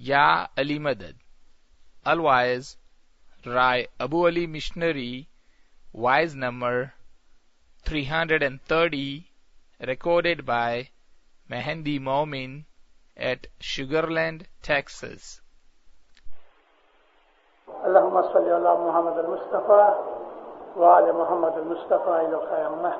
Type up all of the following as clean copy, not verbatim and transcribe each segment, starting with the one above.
یا علی مدد. Otherwise, Rai Abu Ali Missionary, wise number 330, recorded by Mehendi Momin at Sugarland, Texas. اللهم صل على محمد المصطفى وعلى محمد المصطفى إلى قيامه.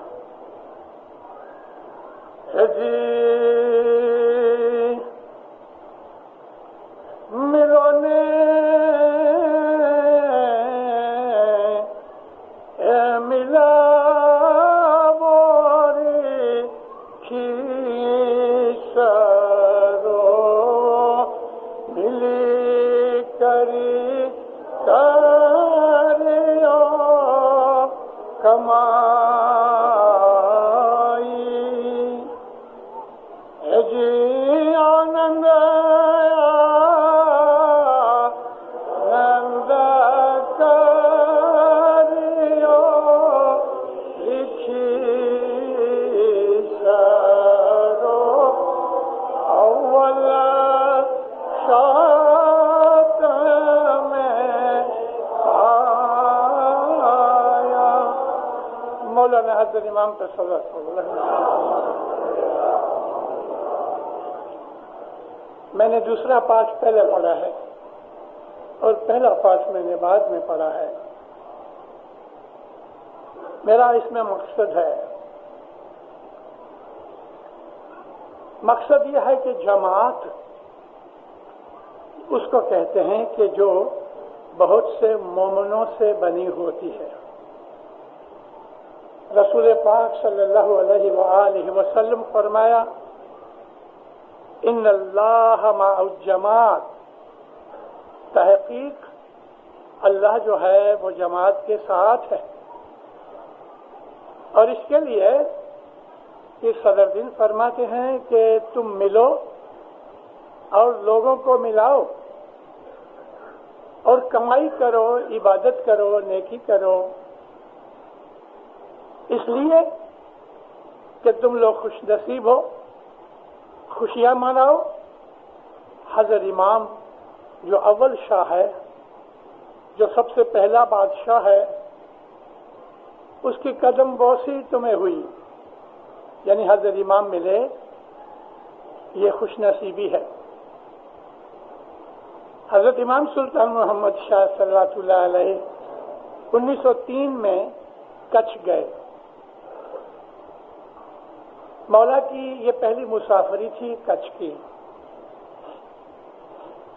ملونے ملا بوری کی سرو ملی کری کریو کمائی جی آنند حضرت امام پر صلوات اللہ. میں نے دوسرا پاٹ پہلے پڑھا ہے اور پہلا پاٹ میں نے بعد میں پڑھا ہے. میرا اس میں مقصد ہے، مقصد یہ ہے کہ جماعت اس کو کہتے ہیں کہ جو بہت سے مومنوں سے بنی ہوتی ہے. رسول پاک صلی اللہ علیہ وآلہ وسلم فرمایا ان اللہ مع الجماعت، تحقیق اللہ جو ہے وہ جماعت کے ساتھ ہے. اور اس کے لیے کہ صدر دین فرماتے ہیں کہ تم ملو اور لوگوں کو ملاؤ اور کمائی کرو، عبادت کرو، نیکی کرو، اس لیے کہ تم لوگ خوش نصیب ہو، خوشیاں مناؤ. حضرت امام جو اول شاہ ہے، جو سب سے پہلا بادشاہ ہے، اس کی قدم بوسی تمہیں ہوئی، یعنی حضرت امام ملے، یہ خوش نصیبی ہے. حضرت امام سلطان محمد شاہ صلی اللہ علیہ 1903 میں کچھ گئے. مولا کی یہ پہلی مسافری تھی کچھ کی.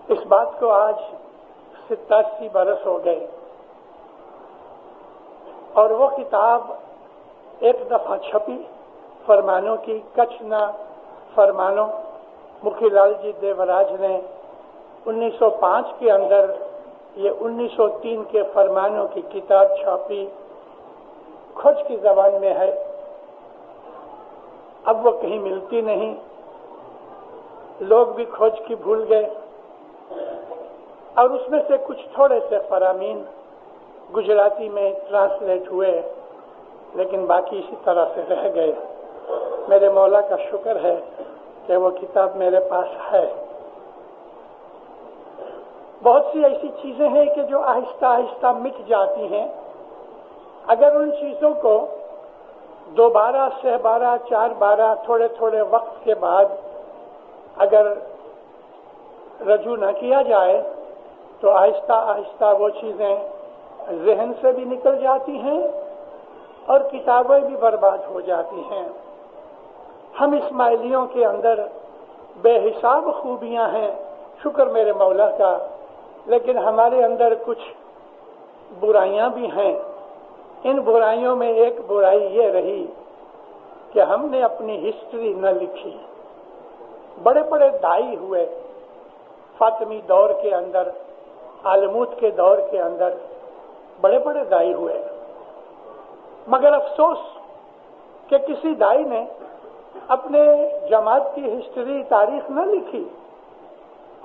اس بات کو آج 87 برس ہو گئے اور وہ کتاب ایک دفعہ چھپی فرمانوں کی، کچھ نہ فرمانوں. مکھی لال جی دیوراج نے 1905 کے اندر یہ 1903 کے فرمانوں کی کتاب چھاپی، کھوج کی زبان میں ہے. اب وہ کہیں ملتی نہیں، لوگ بھی کھوج کی بھول گئے، اور اس میں سے کچھ تھوڑے سے فرامین گجراتی میں ٹرانسلیٹ ہوئے، لیکن باقی اسی طرح سے رہ گئے. میرے مولا کا شکر ہے کہ وہ کتاب میرے پاس ہے. بہت سی ایسی چیزیں ہیں کہ جو آہستہ آہستہ مٹ جاتی ہیں. اگر ان چیزوں کو 2 بارہ 6 بارہ 4 بارہ تھوڑے تھوڑے وقت کے بعد اگر رجوع نہ کیا جائے تو آہستہ آہستہ وہ چیزیں ذہن سے بھی نکل جاتی ہیں اور کتابیں بھی برباد ہو جاتی ہیں. ہم اسماعیلیوں کے اندر بے حساب خوبیاں ہیں، شکر میرے مولا کا، لیکن ہمارے اندر کچھ برائیاں بھی ہیں. ان برائیوں میں ایک برائی یہ رہی کہ ہم نے اپنی ہسٹری نہ لکھی. بڑے بڑے دائی ہوئے فاطمی دور کے اندر، عالموت کے دور کے اندر بڑے بڑے دائی ہوئے، مگر افسوس کہ کسی دائی نے اپنے جماعت کی ہسٹری، تاریخ نہ لکھی.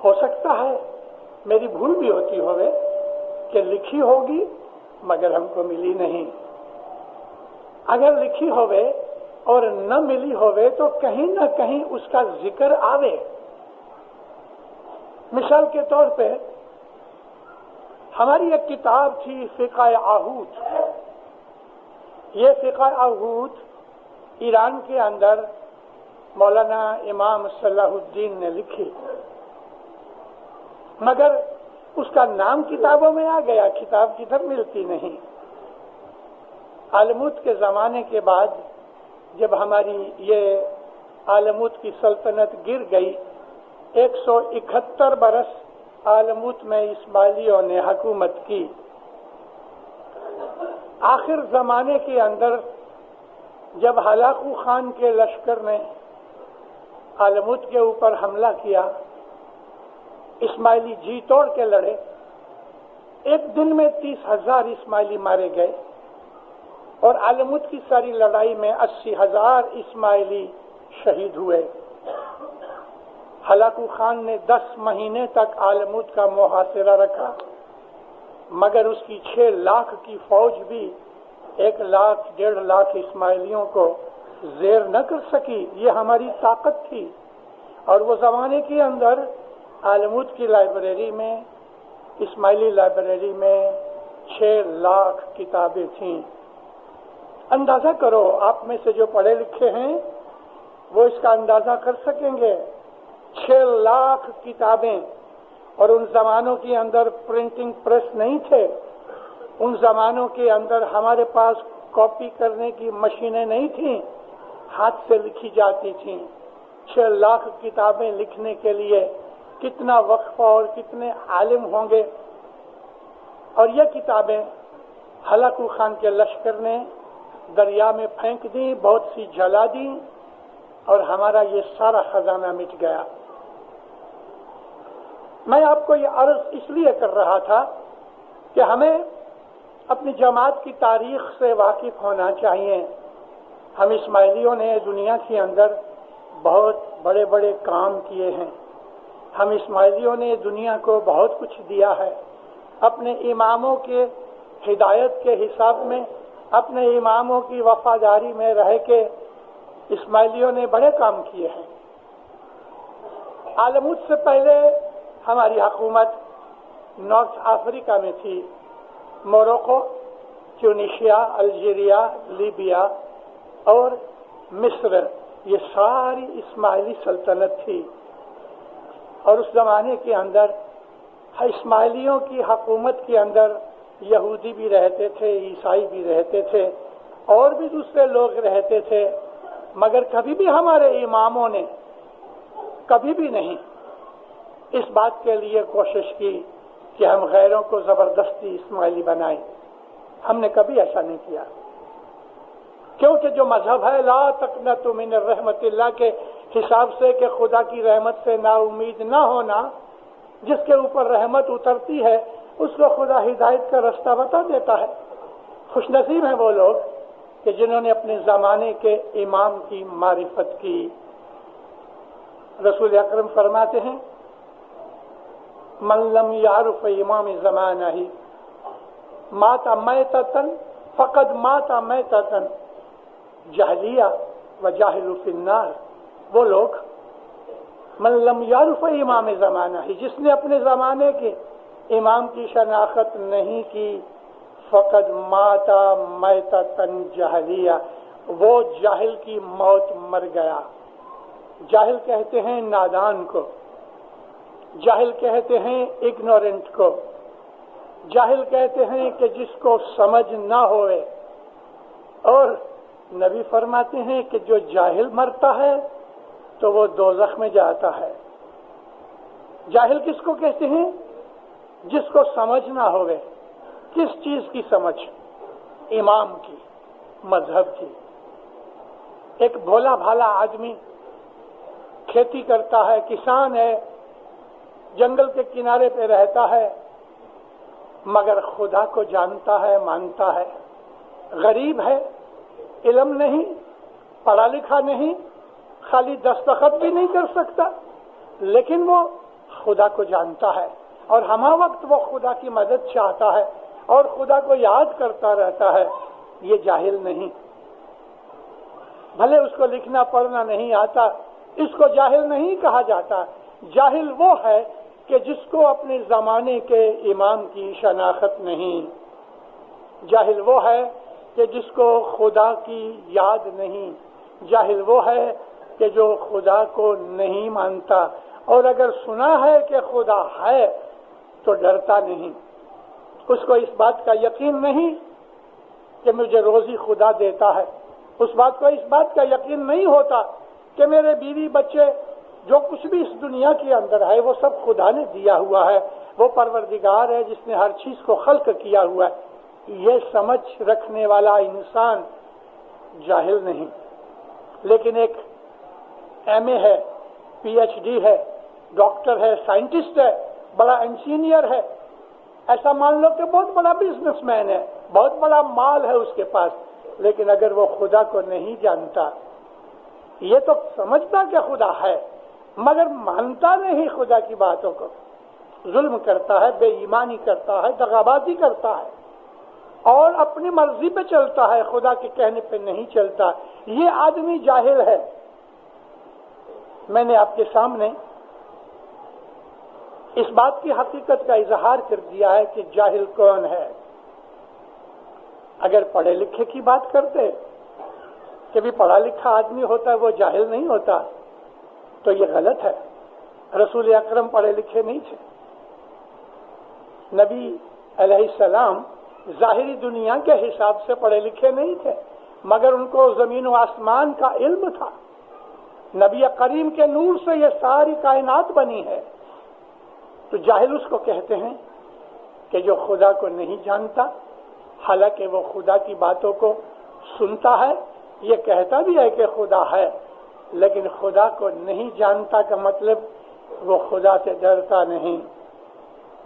ہو سکتا ہے میری بھول بھی ہوتی ہوئے کہ لکھی ہوگی مگر ہم کو ملی نہیں. اگر لکھی ہوئے اور نہ ملی ہوئے تو کہیں نہ کہیں اس کا ذکر آوے. مثال کے طور پہ ہماری ایک کتاب تھی فقہ آہوت. یہ فقہ آہوت ایران کے اندر مولانا امام صلاح الدین نے لکھی، مگر اس کا نام کتابوں میں آ گیا، کتاب کدھر ملتی نہیں. عالموت کے زمانے کے بعد جب ہماری یہ عالموت کی سلطنت گر گئی، 171 برس عالموت میں اسماعیلیوں نے حکومت کی. آخر زمانے کے اندر جب ہلاکو خان کے لشکر نے عالموت کے اوپر حملہ کیا، اسماعیلی جی توڑ کے لڑے. ایک دن میں 30,000 اسماعیلی مارے گئے اور عالموت کی ساری لڑائی میں 80,000 اسماعیلی شہید ہوئے. ہلاکو خان نے 10 مہینے تک عالموت کا محاصرہ رکھا، مگر اس کی 6 لاکھ کی فوج بھی 1 لاکھ 1.5 لاکھ اسماعیلیوں کو زیر نہ کر سکی. یہ ہماری طاقت تھی. اور وہ زمانے کے اندر عالموت کی لائبریری میں، اسماعیلی لائبریری میں 6 لاکھ کتابیں تھیں. اندازہ کرو، آپ میں سے جو پڑھے لکھے ہیں وہ اس کا اندازہ کر سکیں گے. 6 لاکھ کتابیں. اور ان زمانوں کے اندر پرنٹنگ پریس نہیں تھے، ان زمانوں کے اندر ہمارے پاس کاپی کرنے کی مشینیں نہیں تھیں، ہاتھ سے لکھی جاتی تھیں. 6 لاکھ کتابیں لکھنے کے لیے کتنا وقفہ اور کتنے عالم ہوں گے. اور یہ کتابیں ہلاکو خان کے لشکر نے دریا میں پھینک دی، بہت سی جلا دی، اور ہمارا یہ سارا خزانہ مٹ گیا. میں آپ کو یہ عرض اس لیے کر رہا تھا کہ ہمیں اپنی جماعت کی تاریخ سے واقف ہونا چاہیے. ہم اسماعیلیوں نے دنیا کے اندر بہت بڑے بڑے کام کیے ہیں. ہم اسماعیلیوں نے دنیا کو بہت کچھ دیا ہے. اپنے اماموں کے ہدایت کے حساب میں، اپنے اماموں کی وفاداری میں رہ کے اسماعیلیوں نے بڑے کام کیے ہیں. عالموت سے پہلے ہماری حکومت نارتھ افریقہ میں تھی. موروکو، ٹیونیشیا، الجیریا، لیبیا اور مصر، یہ ساری اسماعیلی سلطنت تھی. اور اس زمانے کے اندر اسماعیلیوں کی حکومت کے اندر یہودی بھی رہتے تھے، عیسائی بھی رہتے تھے، اور بھی دوسرے لوگ رہتے تھے. مگر کبھی بھی ہمارے اماموں نے کبھی بھی نہیں اس بات کے لیے کوشش کی کہ ہم غیروں کو زبردستی اسماعیلی بنائیں. ہم نے کبھی ایسا نہیں کیا، کیونکہ جو مذہب ہے لا تقنطوا من رحمت اللہ کے حساب سے کہ خدا کی رحمت سے نا امید نہ ہونا، جس کے اوپر رحمت اترتی ہے اس کو خدا ہدایت کا رستہ بتا دیتا ہے. خوش نصیب ہیں وہ لوگ کہ جنہوں نے اپنے زمانے کے امام کی معرفت کی. رسول اکرم فرماتے ہیں من لم یعرف امام زمانہ ہی مات میتۃ فقد مات میتۃ جہلیہ وجاہل فی النار. وہ لوگ من لم یعرف امام زمانہ ہی، جس نے اپنے زمانے کے امام کی شناخت نہیں کی، فقد مات میتۃ جہلیہ، وہ جاہل کی موت مر گیا. جاہل کہتے ہیں نادان کو، جاہل کہتے ہیں اگنورنٹ کو، جاہل کہتے ہیں کہ جس کو سمجھ نہ ہوئے. اور نبی فرماتے ہیں کہ جو جاہل مرتا ہے تو وہ دوزخ میں جاتا ہے. جاہل کس کو کہتے ہیں؟ جس کو سمجھ نہ ہوئے. کس چیز کی سمجھ؟ امام کی، مذہب کی. ایک بھولا بھالا آدمی کھیتی کرتا ہے، کسان ہے، جنگل کے کنارے پہ رہتا ہے، مگر خدا کو جانتا ہے، مانتا ہے. غریب ہے، علم نہیں، پڑھا لکھا نہیں، خالی دستخط بھی نہیں کر سکتا، لیکن وہ خدا کو جانتا ہے اور ہمہ وقت وہ خدا کی مدد چاہتا ہے اور خدا کو یاد کرتا رہتا ہے. یہ جاہل نہیں. بھلے اس کو لکھنا پڑھنا نہیں آتا، اس کو جاہل نہیں کہا جاتا. جاہل وہ ہے کہ جس کو اپنے زمانے کے امام کی شناخت نہیں. جاہل وہ ہے کہ جس کو خدا کی یاد نہیں. جاہل وہ ہے کہ جو خدا کو نہیں مانتا، اور اگر سنا ہے کہ خدا ہے تو ڈرتا نہیں. اس کو اس بات کا یقین نہیں کہ مجھے روزی خدا دیتا ہے. اس بات کا یقین نہیں ہوتا کہ میرے بیوی بچے جو کچھ بھی اس دنیا کے اندر ہے وہ سب خدا نے دیا ہوا ہے. وہ پروردگار ہے جس نے ہر چیز کو خلق کیا ہوا ہے. یہ سمجھ رکھنے والا انسان جاہل نہیں. لیکن ایک ایم اے ہے، پی ایچ ڈی ہے، ڈاکٹر ہے، سائنٹسٹ ہے، بڑا انجینئر ہے، ایسا مان لو کہ بہت بڑا بزنس مین ہے، بہت بڑا مال ہے اس کے پاس، لیکن اگر وہ خدا کو نہیں جانتا، یہ تو سمجھتا کہ خدا ہے مگر مانتا نہیں خدا کی باتوں کو، ظلم کرتا ہے، بے ایمانی کرتا ہے، دغابازی کرتا ہے اور اپنی مرضی پہ چلتا ہے، خدا کے کہنے پہ نہیں چلتا، یہ آدمی جاہل ہے. میں نے آپ کے سامنے اس بات کی حقیقت کا اظہار کر دیا ہے کہ جاہل کون ہے. اگر پڑھے لکھے کی بات کرتے کہ بھی پڑھا لکھا آدمی ہوتا ہے وہ جاہل نہیں ہوتا تو یہ غلط ہے. رسول اکرم پڑھے لکھے نہیں تھے. نبی علیہ السلام ظاہری دنیا کے حساب سے پڑھے لکھے نہیں تھے مگر ان کو زمین و آسمان کا علم تھا. نبی کریم کے نور سے یہ ساری کائنات بنی ہے. تو جاہل اس کو کہتے ہیں کہ جو خدا کو نہیں جانتا، حالانکہ وہ خدا کی باتوں کو سنتا ہے، یہ کہتا بھی ہے کہ خدا ہے، لیکن خدا کو نہیں جانتا کا مطلب وہ خدا سے ڈرتا نہیں،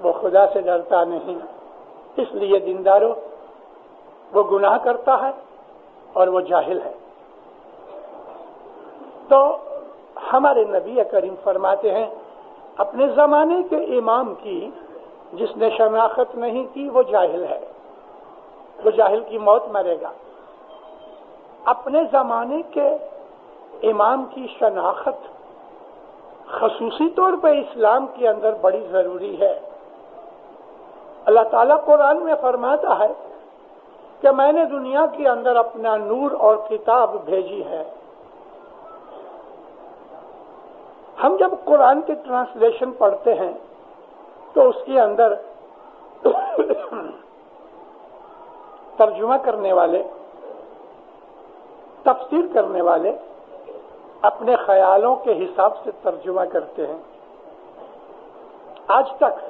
وہ خدا سے ڈرتا نہیں. اس لیے دینداروں وہ گناہ کرتا ہے اور وہ جاہل ہے. تو ہمارے نبی کریم فرماتے ہیں اپنے زمانے کے امام کی جس نے شناخت نہیں کی وہ جاہل ہے، وہ جاہل کی موت مرے گا. اپنے زمانے کے امام کی شناخت خصوصی طور پہ اسلام کے اندر بڑی ضروری ہے. اللہ تعالیٰ قرآن میں فرماتا ہے کہ میں نے دنیا کے اندر اپنا نور اور کتاب بھیجی ہے. ہم جب قرآن کے ٹرانسلیشن پڑھتے ہیں تو اس کے اندر ترجمہ کرنے والے، تفسیر کرنے والے اپنے خیالوں کے حساب سے ترجمہ کرتے ہیں. آج تک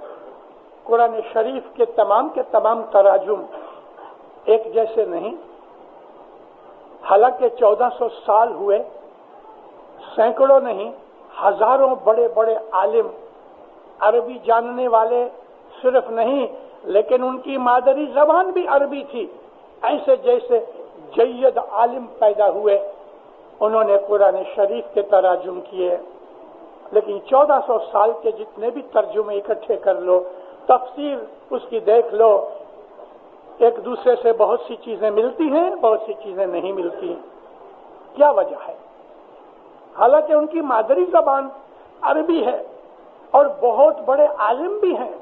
قرآن شریف کے تمام تراجم ایک جیسے نہیں. حالانکہ 1400 سال ہوئے، سینکڑوں نہیں ہزاروں بڑے بڑے عالم، عربی جاننے والے صرف نہیں لیکن ان کی مادری زبان بھی عربی تھی، ایسے جیسے جید عالم پیدا ہوئے انہوں نے قرآن شریف کے تراجم کیے. لیکن 1400 سال کے جتنے بھی ترجمے اکٹھے کر لو، تفسیر اس کی دیکھ لو، ایک دوسرے سے بہت سی چیزیں ملتی ہیں، بہت سی چیزیں نہیں ملتی. کیا وجہ ہے؟ حالانکہ ان کی مادری زبان عربی ہے اور بہت بڑے عالم بھی ہیں،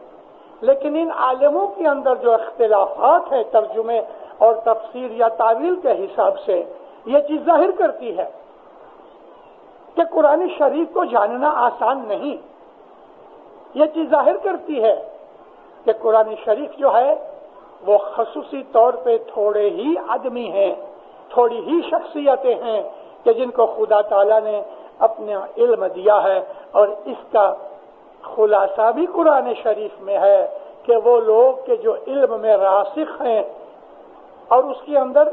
لیکن ان عالموں کے اندر جو اختلافات ہیں ترجمے اور تفسیر یا تعویل کے حساب سے، یہ چیز ظاہر کرتی ہے کہ قرآن شریف کو جاننا آسان نہیں. یہ چیز ظاہر کرتی ہے کہ قرآن شریف جو ہے وہ خصوصی طور پہ تھوڑے ہی آدمی ہیں، تھوڑی ہی شخصیتیں ہیں کہ جن کو خدا تعالیٰ نے اپنا علم دیا ہے. اور اس کا خلاصہ بھی قرآن شریف میں ہے کہ وہ لوگ کہ جو علم میں راسخ ہیں، اور اس کے اندر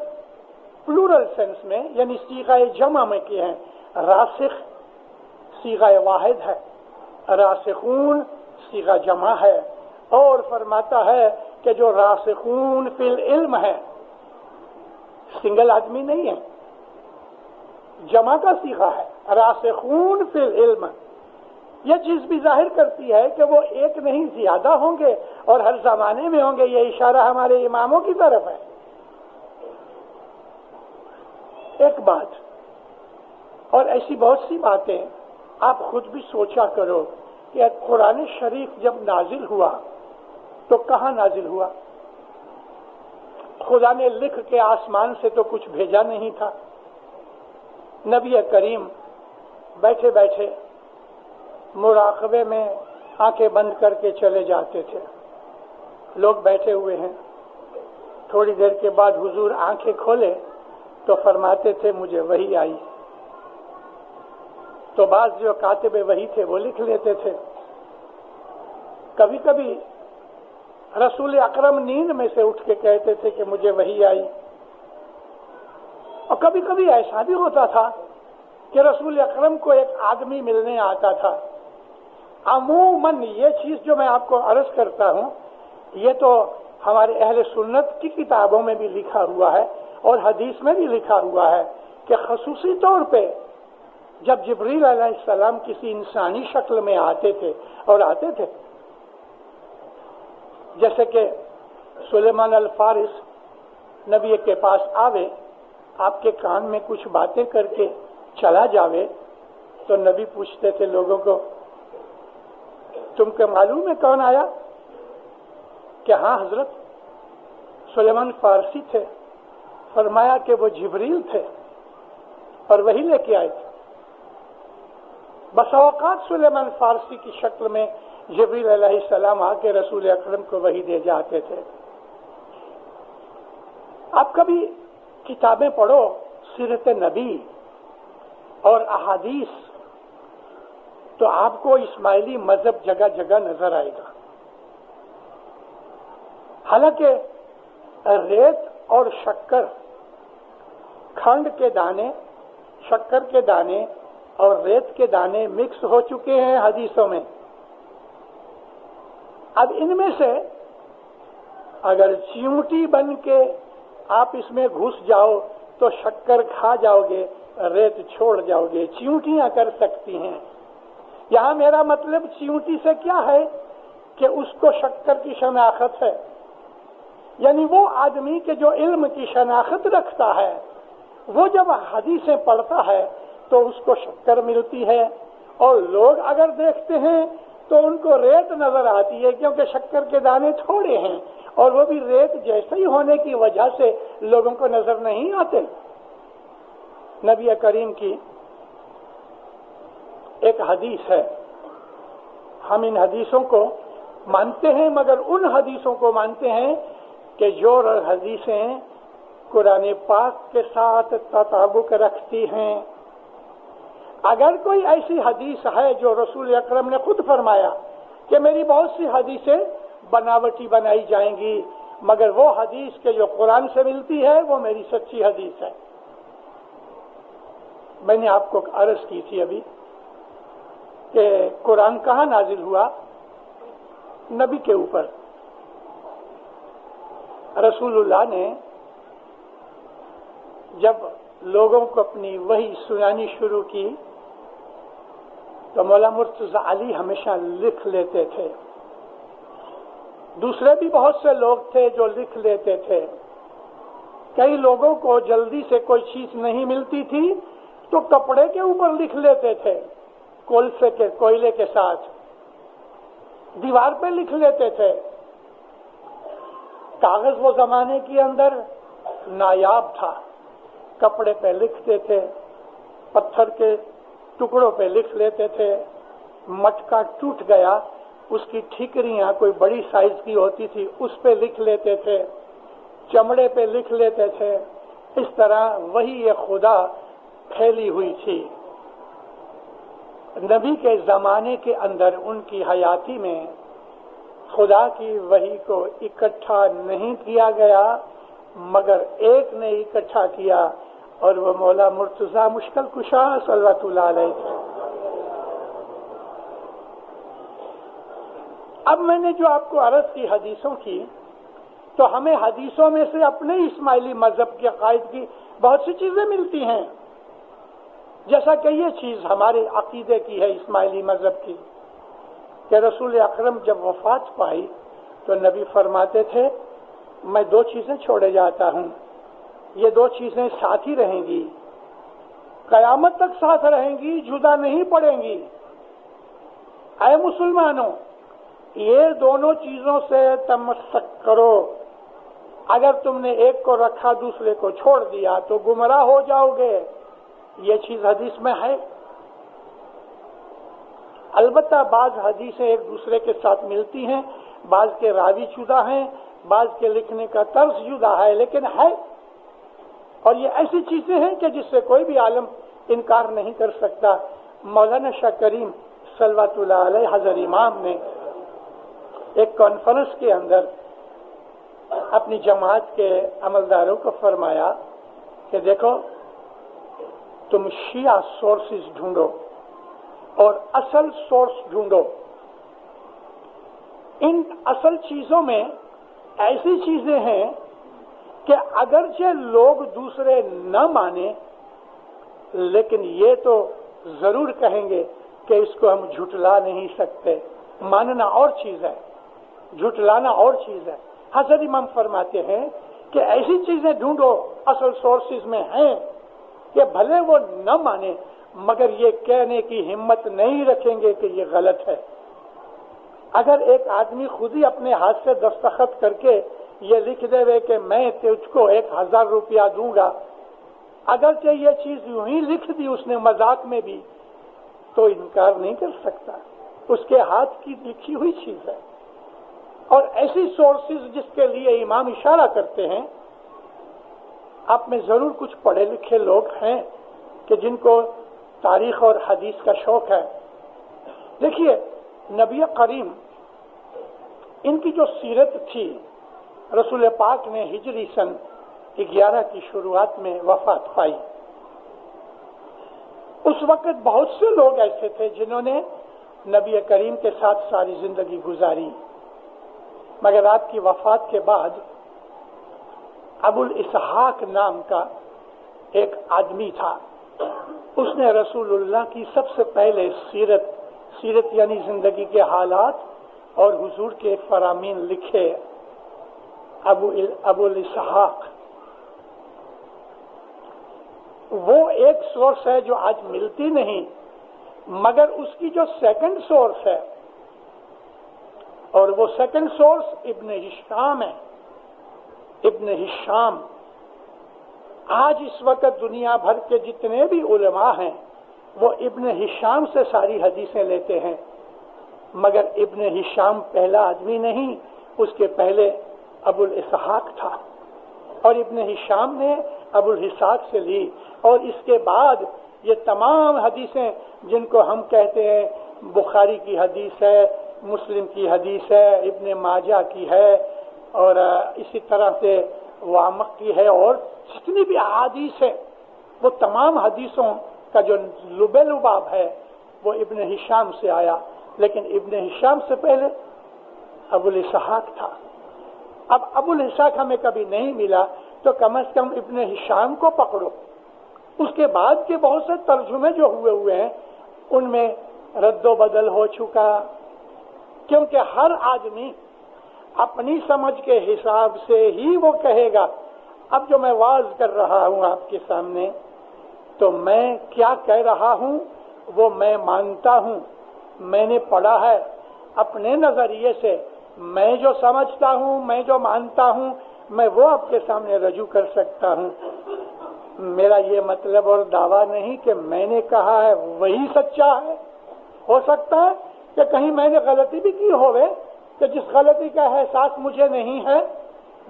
پلورل سینس میں یعنی صیغہ جمع میں کی ہیں. راسخ صیغہ واحد ہے، راسخون صیغہ جمع ہے. اور فرماتا ہے کہ جو راسخون فی العلم ہے، سنگل آدمی نہیں ہے، جمع کا صیغہ ہے، راسخون فی العلم. یہ چیز بھی ظاہر کرتی ہے کہ وہ ایک نہیں زیادہ ہوں گے اور ہر زمانے میں ہوں گے. یہ اشارہ ہمارے اماموں کی طرف ہے. ایک بات اور ایسی بہت سی باتیں آپ خود بھی سوچا کرو کہ قرآن شریف جب نازل ہوا تو کہاں نازل ہوا؟ خدا نے لکھ کے آسمان سے تو کچھ بھیجا نہیں تھا. نبی کریم بیٹھے بیٹھے مراقبے میں آنکھیں بند کر کے چلے جاتے تھے. لوگ بیٹھے ہوئے ہیں، تھوڑی دیر کے بعد حضور آنکھیں کھولے تو فرماتے تھے مجھے وحی آئی. تو بعض جو کاتب وحی تھے وہ لکھ لیتے تھے. کبھی کبھی رسول اکرم نیند میں سے اٹھ کے کہتے تھے کہ مجھے وحی آئی. اور کبھی کبھی ایسا بھی ہوتا تھا کہ رسول اکرم کو ایک آدمی ملنے آتا تھا. عموماً یہ چیز جو میں آپ کو عرض کرتا ہوں یہ تو ہمارے اہل سنت کی کتابوں میں بھی لکھا ہوا ہے اور حدیث میں بھی لکھا ہوا ہے کہ خصوصی طور پہ جب جبریل علیہ السلام کسی انسانی شکل میں آتے تھے اور آتے تھے، جیسے کہ سلیمان الفارس نبی کے پاس آوے، آپ کے کان میں کچھ باتیں کر کے چلا جاوے، تو نبی پوچھتے تھے لوگوں کو تم کو معلوم ہے کون آیا؟ کہ ہاں حضرت سلیمان فارسی تھے. فرمایا کہ وہ جبریل تھے اور وہی لے کے آئے تھے. بس اوقات سلیمان فارسی کی شکل میں جبریل علیہ السلام آ کے رسول اکرم کو وحی دے جاتے تھے. آپ کبھی کتابیں پڑھو سیرت نبی اور احادیث تو آپ کو اسماعیلی مذہب جگہ جگہ نظر آئے گا. حالانکہ ریت اور شکر، کھنڈ کے دانے، شکر کے دانے اور ریت کے دانے مکس ہو چکے ہیں حدیثوں میں. اب ان میں سے اگر چیونٹی بن کے آپ اس میں گھس جاؤ تو شکر کھا جاؤ گے، ریت چھوڑ جاؤ گے. چیونٹیاں کر سکتی ہیں. یہاں میرا مطلب چیونٹی سے کیا ہے کہ اس کو شکر کی شناخت ہے، یعنی وہ آدمی کے جو علم کی شناخت رکھتا ہے وہ جب حدیثیں پڑھتا ہے تو اس کو شکر ملتی ہے، اور لوگ اگر دیکھتے ہیں تو ان کو ریت نظر آتی ہے کیونکہ شکر کے دانے تھوڑے ہیں اور وہ بھی ریت جیسے ہی ہونے کی وجہ سے لوگوں کو نظر نہیں آتے. نبی کریم کی ایک حدیث ہے، ہم ان حدیثوں کو مانتے ہیں مگر ان حدیثوں کو مانتے ہیں کہ جو حدیثیں قرآن پاک کے ساتھ تطابق رکھتی ہیں. اگر کوئی ایسی حدیث ہے جو رسول اکرم نے خود فرمایا کہ میری بہت سی حدیثیں بناوٹی بنائی جائیں گی مگر وہ حدیث کے جو قرآن سے ملتی ہے وہ میری سچی حدیث ہے. میں نے آپ کو عرض کی تھی ابھی کہ قرآن کہاں نازل ہوا؟ نبی کے اوپر. رسول اللہ نے جب لوگوں کو اپنی وحی سنانی شروع کی تو مولا مرتضی علی ہمیشہ لکھ لیتے تھے. دوسرے بھی بہت سے لوگ تھے جو لکھ لیتے تھے. کئی لوگوں کو جلدی سے کوئی چیز نہیں ملتی تھی تو کپڑے کے اوپر لکھ لیتے تھے، کوئلے کے ساتھ دیوار پہ لکھ لیتے تھے. کاغذ وہ زمانے کے اندر نایاب تھا، کپڑے پہ لکھتے تھے، پتھر کے ٹکڑوں پہ لکھ لیتے تھے. مٹکا ٹوٹ گیا، اس کی ٹھیکریاں کوئی بڑی سائز کی ہوتی تھی اس پہ لکھ لیتے تھے، چمڑے پہ لکھ لیتے تھے. اس طرح وہی یہ خدا پھیلی ہوئی تھی. نبی کے زمانے کے اندر ان کی حیاتی میں خدا کی وحی کو اکٹھا نہیں کیا گیا مگر ایک نے اکٹھا کیا اور وہ مولا مرتضی مشکل کشا صلی اللہ علیہ تھے. اب میں نے جو آپ کو عرض کی حدیثوں کی تو ہمیں حدیثوں میں سے اپنے اسماعیلی مذہب کے عقائد کی بہت سی چیزیں ملتی ہیں، جیسا کہ یہ چیز ہمارے عقیدے کی ہے اسماعیلی مذہب کی کہ رسول اکرم جب وفات پائی تو نبی فرماتے تھے میں دو چیزیں چھوڑے جاتا ہوں، یہ دو چیزیں ساتھ ہی رہیں گی، قیامت تک ساتھ رہیں گی، جدا نہیں پڑیں گی. اے مسلمانوں یہ دونوں چیزوں سے تمسک کرو، اگر تم نے ایک کو رکھا دوسرے کو چھوڑ دیا تو گمراہ ہو جاؤ گے. یہ چیز حدیث میں ہے. البتہ بعض حدیثیں ایک دوسرے کے ساتھ ملتی ہیں، بعض کے راوی جدا ہیں، بعض کے لکھنے کا طرز جدا ہے، لیکن ہے. اور یہ ایسی چیزیں ہیں کہ جس سے کوئی بھی عالم انکار نہیں کر سکتا. مولانا شاہ کریم صلوات اللہ علیہ حضرت امام نے ایک کانفرنس کے اندر اپنی جماعت کے عملداروں کو فرمایا کہ دیکھو تم شیعہ سورسز ڈھونڈو اور اصل سورس ڈھونڈو. ان اصل چیزوں میں ایسی چیزیں ہیں کہ اگرچہ لوگ دوسرے نہ مانیں لیکن یہ تو ضرور کہیں گے کہ اس کو ہم جھٹلا نہیں سکتے. ماننا اور چیز ہے، جھٹلانا اور چیز ہے. حضرت امام فرماتے ہیں کہ ایسی چیزیں ڈھونڈو اصل سورسز میں ہیں کہ بھلے وہ نہ مانے مگر یہ کہنے کی ہمت نہیں رکھیں گے کہ یہ غلط ہے. اگر ایک آدمی خود ہی اپنے ہاتھ سے دستخط کر کے یہ لکھ دے وے کہ میں تجھ کو 1000 روپیہ دوں گا، اگرچہ یہ چیز یوں ہی لکھ دی اس نے مذاق میں بھی، تو انکار نہیں کر سکتا. اس کے ہاتھ کی لکھی ہوئی چیز ہے. اور ایسی سورسز جس کے لیے امام اشارہ کرتے ہیں، آپ میں ضرور کچھ پڑھے لکھے لوگ ہیں کہ جن کو تاریخ اور حدیث کا شوق ہے. دیکھیے نبی کریم ان کی جو سیرت تھی، رسول پاک نے ہجری سن 11 کی شروعات میں وفات پائی. اس وقت بہت سے لوگ ایسے تھے جنہوں نے نبی کریم کے ساتھ ساری زندگی گزاری، مگر آپ کی وفات کے بعد ابو الاسحاق نام کا ایک آدمی تھا. اس نے رسول اللہ کی سب سے پہلے سیرت یعنی زندگی کے حالات اور حضور کے فرامین لکھے. ابو الاسحاق وہ ایک سورس ہے جو آج ملتی نہیں، مگر اس کی جو سیکنڈ سورس ہے، اور وہ سیکنڈ سورس ابن ہشام ہے. ابن ہشام آج اس وقت دنیا بھر کے جتنے بھی علماء ہیں وہ ابن ہشام سے ساری حدیثیں لیتے ہیں، مگر ابن ہشام پہلا آدمی نہیں، اس کے پہلے ابو الاسحاق تھا، اور ابن ہشام نے ابو الاسحاق سے لی. اور اس کے بعد یہ تمام حدیثیں جن کو ہم کہتے ہیں بخاری کی حدیث ہے، مسلم کی حدیث ہے، ابن ماجہ کی ہے، اور اسی طرح سے وامق کی ہے، اور جتنی بھی احادیث ہے وہ تمام حدیثوں کا جو لباب ہے وہ ابن ہشام سے آیا. لیکن ابن ہشام سے پہلے ابو الاسحاق تھا. اب ابو الاسحاق ہمیں کبھی نہیں ملا تو کم از کم ابن ہشام کو پکڑو. اس کے بعد کے بہت سے ترجمے جو ہوئے ہیں ان میں رد و بدل ہو چکا، کیونکہ ہر آدمی اپنی سمجھ کے حساب سے ہی وہ کہے گا. اب جو میں واعظ کر رہا ہوں آپ کے سامنے تو میں کیا کہہ رہا ہوں وہ میں مانتا ہوں، میں نے پڑھا ہے اپنے نظریے سے، میں جو سمجھتا ہوں، میں جو مانتا ہوں، میں وہ آپ کے سامنے رجوع کر سکتا ہوں. میرا یہ مطلب اور دعویٰ نہیں کہ میں نے کہا ہے وہی سچا ہے. ہو سکتا ہے کہ کہیں میں نے غلطی بھی کی ہوئے کہ جس غلطی کا احساس مجھے نہیں ہے،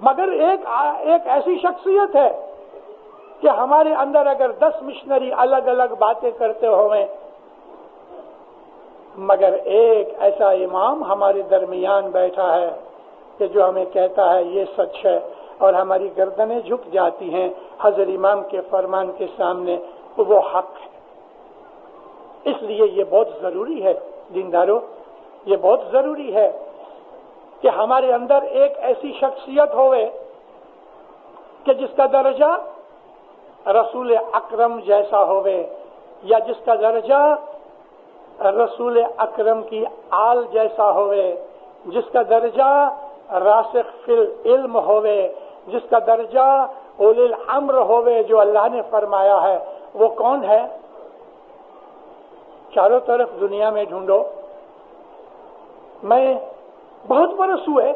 مگر ایک ایسی شخصیت ہے کہ ہمارے اندر اگر 10 مشنری الگ الگ باتیں کرتے ہوئے، مگر ایک ایسا امام ہمارے درمیان بیٹھا ہے کہ جو ہمیں کہتا ہے یہ سچ ہے، اور ہماری گردنیں جھک جاتی ہیں حضرت امام کے فرمان کے سامنے، وہ حق ہے. اس لیے یہ بہت ضروری ہے دینداروں، یہ بہت ضروری ہے کہ ہمارے اندر ایک ایسی شخصیت ہوئے کہ جس کا درجہ رسول اکرم جیسا ہوئے، یا جس کا درجہ رسول اکرم کی آل جیسا ہوئے، جس کا درجہ راسخ فی العلم ہوئے، جس کا درجہ اولی الامر ہوئے جو اللہ نے فرمایا ہے. وہ کون ہے؟ چاروں طرف دنیا میں ڈھونڈو، میں بہت برس ہوئے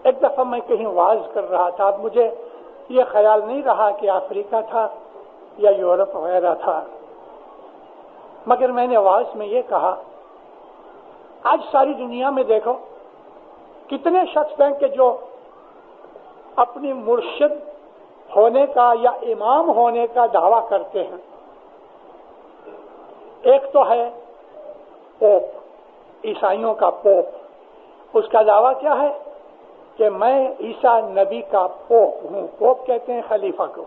ایک دفعہ میں کہیں واعظ کر رہا تھا. اب مجھے یہ خیال نہیں رہا کہ افریقہ تھا یا یورپ وغیرہ تھا، مگر میں نے واعظ میں یہ کہا آج ساری دنیا میں دیکھو کتنے شخص ہیں کہ جو اپنی مرشد ہونے کا یا امام ہونے کا دعویٰ کرتے ہیں. ایک تو ہے پوپ، عیسائیوں کا پوپ. اس کا دعویٰ کیا ہے کہ میں عیسیٰ نبی کا پوپ ہوں. پوپ کہتے ہیں خلیفہ کو.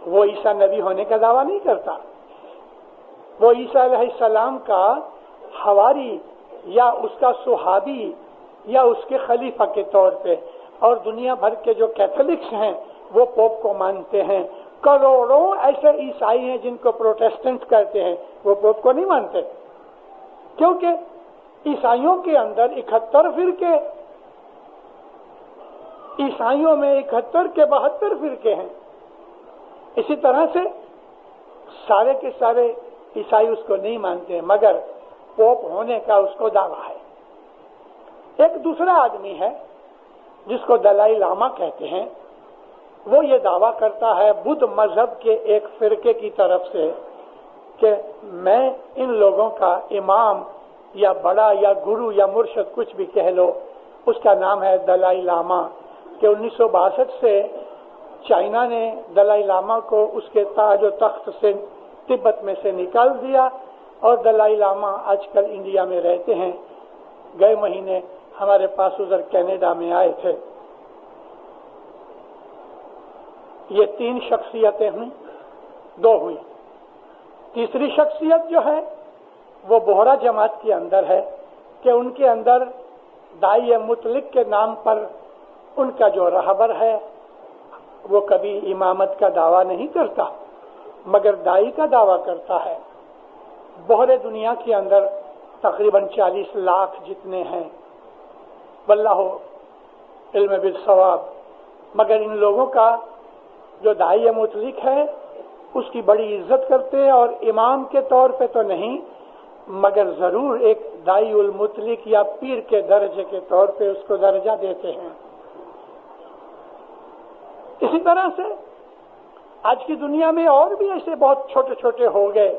وہ عیسیٰ نبی ہونے کا دعویٰ نہیں کرتا، وہ عیسیٰ علیہ السلام کا حواری یا اس کا صحابی یا اس کے خلیفہ کے طور پہ. اور دنیا بھر کے جو کیتھولکس ہیں وہ پوپ کو مانتے ہیں. کروڑوں ایسے عیسائی ہیں جن کو پروٹیسٹنٹ کہتے ہیں، وہ پوپ کو نہیں مانتے، کیونکہ عیسائیوں کے اندر 71 فرقے، عیسائیوں میں 71 کے 72 فرقے ہیں. اسی طرح سے سارے کے سارے عیسائی اس کو نہیں مانتے، مگر پوپ ہونے کا اس کو دعویٰ ہے. ایک دوسرا آدمی ہے جس کو دلائی لاما کہتے ہیں. وہ یہ دعویٰ کرتا ہے بدھ مذہب کے ایک فرقے کی طرف سے کہ میں ان لوگوں کا امام یا بڑا یا گرو یا مرشد کچھ بھی کہہ لو. اس کا نام ہے دلائی لاما. کہ 1962 سے چائنا نے دلائی لاما کو اس کے تاج و تخت سے تبت میں سے نکال دیا اور دلائی لاما آج کل انڈیا میں رہتے ہیں. گئے مہینے ہمارے پاس ادھر کینیڈا میں آئے تھے. یہ 3 شخصیتیں ہوئیں، 2 ہوئی. تیسری شخصیت جو ہے وہ بوہرا جماعت کے اندر ہے کہ ان کے اندر دائی مطلق کے نام پر ان کا جو رہبر ہے وہ کبھی امامت کا دعویٰ نہیں کرتا مگر دائی کا دعویٰ کرتا ہے. بوہرے دنیا کے اندر تقریباً 40 لاکھ جتنے ہیں، واللہ علم بالصواب. مگر ان لوگوں کا جو دائی مطلق ہے اس کی بڑی عزت کرتے ہیں، اور امام کے طور پہ تو نہیں مگر ضرور ایک دائی المطلق یا پیر کے درجے کے طور پہ اس کو درجہ دیتے ہیں. اسی طرح سے آج کی دنیا میں اور بھی ایسے بہت چھوٹے چھوٹے ہو گئے.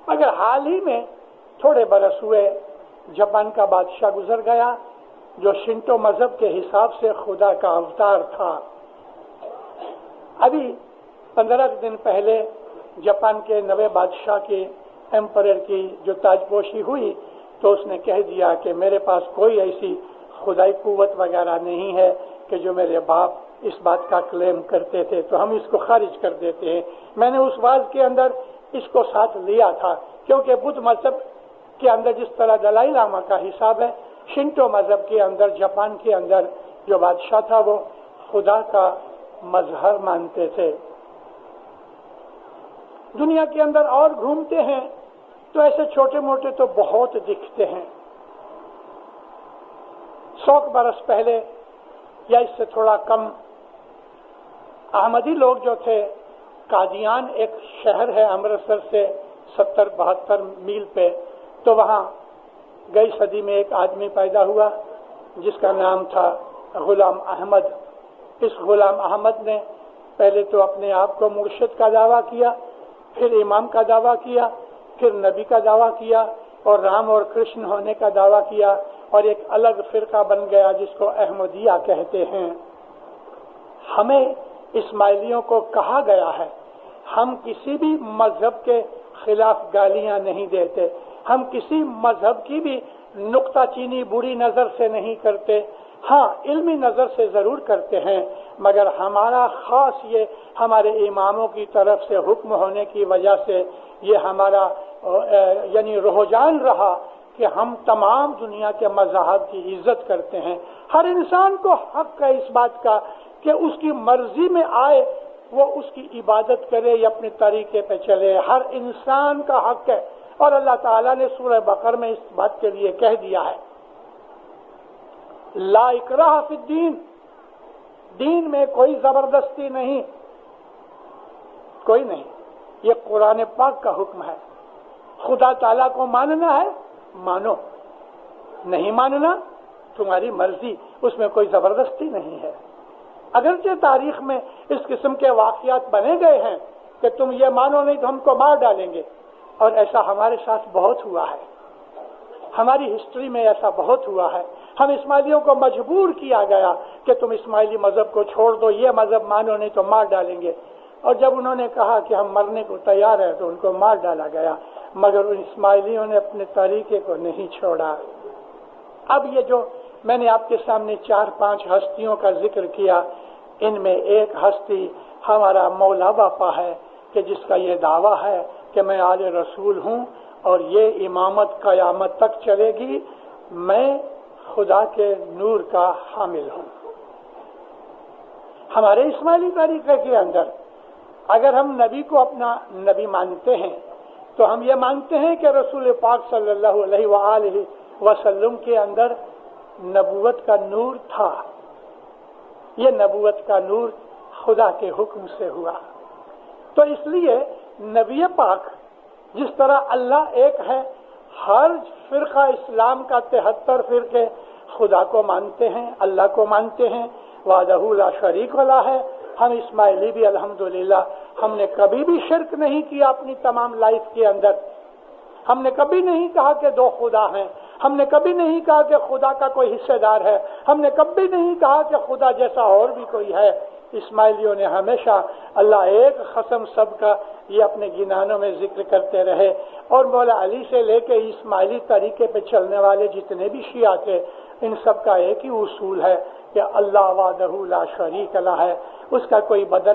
مگر حال ہی میں تھوڑے برس ہوئے جاپان کا بادشاہ گزر گیا جو شنٹو مذہب کے حساب سے خدا کا اوتار تھا. ابھی 15 دن پہلے جاپان کے نوے بادشاہ کے ایمپرر کی جو تاج پوشی ہوئی تو اس نے کہہ دیا کہ میرے پاس کوئی ایسی خدائی قوت وغیرہ نہیں ہے کہ جو میرے باپ اس بات کا کلیم کرتے تھے، تو ہم اس کو خارج کر دیتے ہیں. میں نے اس واز کے اندر اس کو ساتھ لیا تھا کیونکہ بدھ مذہب کے اندر جس طرح دلائی لاما کا حساب ہے، شنٹو مذہب کے اندر جاپان کے اندر جو بادشاہ تھا وہ خدا کا مظہر مانتے تھے. دنیا کے اندر اور گھومتے ہیں تو ایسے چھوٹے موٹے تو بہت دکھتے ہیں. 100 برس پہلے یا اس سے تھوڑا کم احمدی لوگ جو تھے، قادیان ایک شہر ہے امرتسر سے 70-72 میل پہ، تو وہاں گئی صدی میں ایک آدمی پیدا ہوا جس کا نام تھا غلام احمد. اس غلام احمد نے پہلے تو اپنے آپ کو مرشد کا دعویٰ کیا، پھر امام کا دعویٰ کیا، پھر نبی کا دعویٰ کیا اور رام اور کرشن ہونے کا دعویٰ کیا، اور ایک الگ فرقہ بن گیا جس کو احمدیہ کہتے ہیں. ہمیں اسماعیلیوں کو کہا گیا ہے ہم کسی بھی مذہب کے خلاف گالیاں نہیں دیتے، ہم کسی مذہب کی بھی نقطہ چینی بری نظر سے نہیں کرتے، ہاں علمی نظر سے ضرور کرتے ہیں، مگر ہمارا خاص یہ ہمارے اماموں کی طرف سے حکم ہونے کی وجہ سے یہ ہمارا یعنی رجحان رہا کہ ہم تمام دنیا کے مذاہب کی عزت کرتے ہیں. ہر انسان کو حق ہے اس بات کا کہ اس کی مرضی میں آئے وہ اس کی عبادت کرے یا اپنے طریقے پہ چلے. ہر انسان کا حق ہے، اور اللہ تعالیٰ نے سورہ بقرہ میں اس بات کے لیے کہہ دیا ہے لا اکراہ فی الدین، دین میں کوئی زبردستی نہیں، کوئی نہیں. یہ قرآن پاک کا حکم ہے. خدا تعالیٰ کو ماننا ہے مانو، نہیں ماننا تمہاری مرضی، اس میں کوئی زبردستی نہیں ہے۔ اگرچہ تاریخ میں اس قسم کے واقعات بنے گئے ہیں کہ تم یہ مانو نہیں تو ہم کو مار ڈالیں گے، اور ایسا ہمارے ساتھ بہت ہوا ہے، ہماری ہسٹری میں ایسا بہت ہوا ہے۔ ہم اسماعیلیوں کو مجبور کیا گیا کہ تم اسماعیلی مذہب کو چھوڑ دو، یہ مذہب مانو نہیں تو مار ڈالیں گے، اور جب انہوں نے کہا کہ ہم مرنے کو تیار ہیں تو ان کو مار ڈالا گیا، مگر ان اسماعیلیوں نے اپنے طریقے کو نہیں چھوڑا۔ اب یہ جو میں نے آپ کے سامنے 4-5 ہستیوں کا ذکر کیا، ان میں ایک ہستی ہمارا مولا باپا ہے کہ جس کا یہ دعویٰ ہے کہ میں آل رسول ہوں اور یہ امامت قیامت تک چلے گی، میں خدا کے نور کا حامل ہوں۔ ہمارے اسماعیلی طریقے کے اندر اگر ہم نبی کو اپنا نبی مانتے ہیں تو ہم یہ مانتے ہیں کہ رسول پاک صلی اللہ علیہ وآلہ وسلم کے اندر نبوت کا نور تھا، یہ نبوت کا نور خدا کے حکم سے ہوا۔ تو اس لیے نبی پاک جس طرح اللہ ایک ہے، ہر فرقہ اسلام کا 73 فرقے خدا کو مانتے ہیں، اللہ کو مانتے ہیں، وحدہ لا شریک والا ہے۔ ہم اسماعیلی بھی الحمدللہ ہم نے کبھی بھی شرک نہیں کیا اپنی تمام لائف کے اندر، ہم نے کبھی نہیں کہا کہ 2 خدا ہیں، ہم نے کبھی نہیں کہا کہ خدا کا کوئی حصے دار ہے، ہم نے کبھی نہیں کہا کہ خدا جیسا اور بھی کوئی ہے۔ اسماعیلیوں نے ہمیشہ اللہ ایک قسم سب کا یہ اپنے گنانوں میں ذکر کرتے رہے، اور مولا علی سے لے کے اسماعیلی طریقے پہ چلنے والے جتنے بھی شیعہ تھے، ان سب کا ایک ہی اصول ہے کہ اللہ وحدہ لا شریک لہ ہے، اس کا کوئی بدل